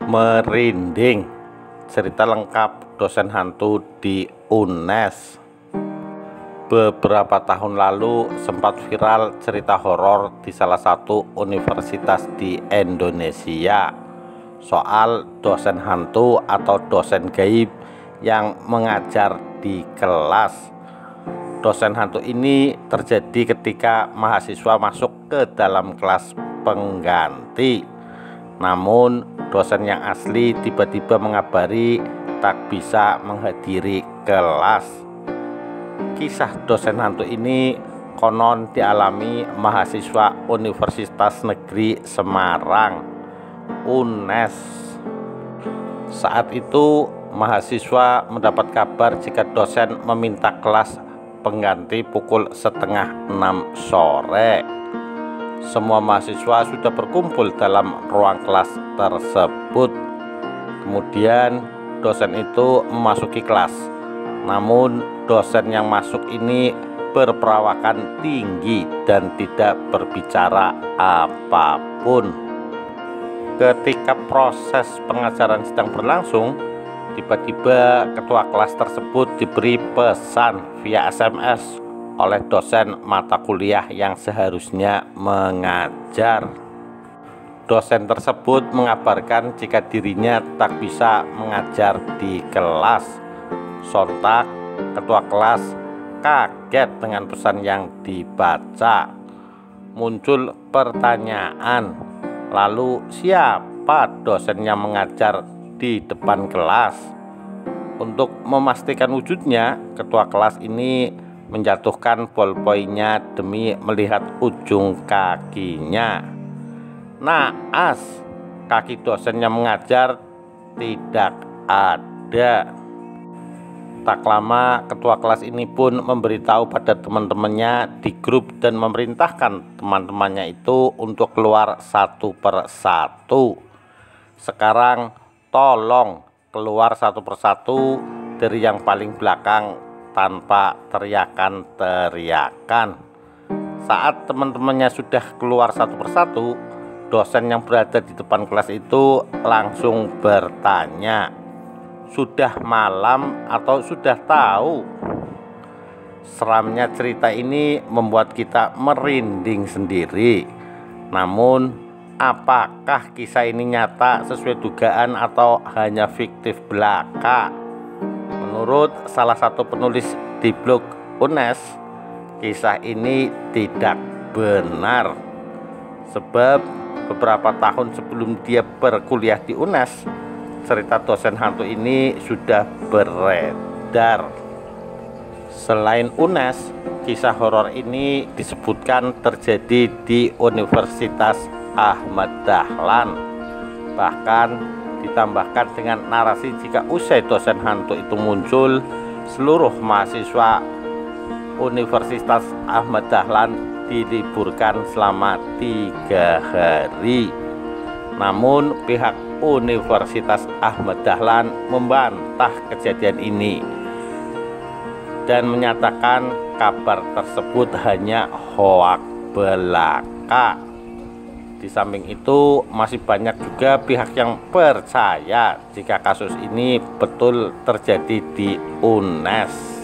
Merinding, cerita lengkap dosen hantu di UNES. Beberapa tahun lalu sempat viral cerita horor di salah satu universitas di Indonesia soal dosen hantu atau dosen gaib yang mengajar di kelas. Dosen hantu ini terjadi ketika mahasiswa masuk ke dalam kelas pengganti. Namun dosen yang asli tiba-tiba mengabari tak bisa menghadiri kelas. Kisah dosen hantu ini konon dialami mahasiswa Universitas Negeri Semarang, UNES. Saat itu mahasiswa mendapat kabar jika dosen meminta kelas pengganti pukul 5:30 sore. Semua mahasiswa sudah berkumpul dalam ruang kelas tersebut. Kemudian dosen itu memasuki kelas. Namun dosen yang masuk ini berperawakan tinggi dan tidak berbicara apapun. Ketika proses pengajaran sedang berlangsung, tiba-tiba ketua kelas tersebut diberi pesan via SMS oleh dosen mata kuliah yang seharusnya mengajar. Dosen tersebut mengabarkan jika dirinya tak bisa mengajar di kelas. Sontak ketua kelas kaget dengan pesan yang dibaca. Muncul pertanyaan, lalu siapa dosen yang mengajar di depan kelas? Untuk memastikan wujudnya, ketua kelas ini menjatuhkan ballpointnya demi melihat ujung kakinya. Naas, kaki dosen yang mengajar tidak ada. Tak lama ketua kelas ini pun memberitahu pada teman-temannya di grup dan memerintahkan teman-temannya itu untuk keluar satu per satu. Sekarang tolong keluar satu persatu dari yang paling belakang tanpa teriakan-teriakan. Saat teman-temannya sudah keluar satu persatu, dosen yang berada di depan kelas itu langsung bertanya, "Sudah malam atau sudah tahu?" Seramnya cerita ini membuat kita merinding sendiri. Namun, apakah kisah ini nyata sesuai dugaan atau hanya fiktif belaka? Menurut salah satu penulis di blog UNES, kisah ini tidak benar. Sebab beberapa tahun sebelum dia berkuliah di UNES, cerita dosen hantu ini sudah beredar. Selain UNES, kisah horor ini disebutkan terjadi di Universitas Ahmad Dahlan. Bahkan ditambahkan dengan narasi jika usai dosen hantu itu muncul, seluruh mahasiswa Universitas Ahmad Dahlan diliburkan selama 3 hari. Namun pihak Universitas Ahmad Dahlan membantah kejadian ini dan menyatakan kabar tersebut hanya hoak belaka. Di samping itu, masih banyak juga pihak yang percaya jika kasus ini betul terjadi di UNES.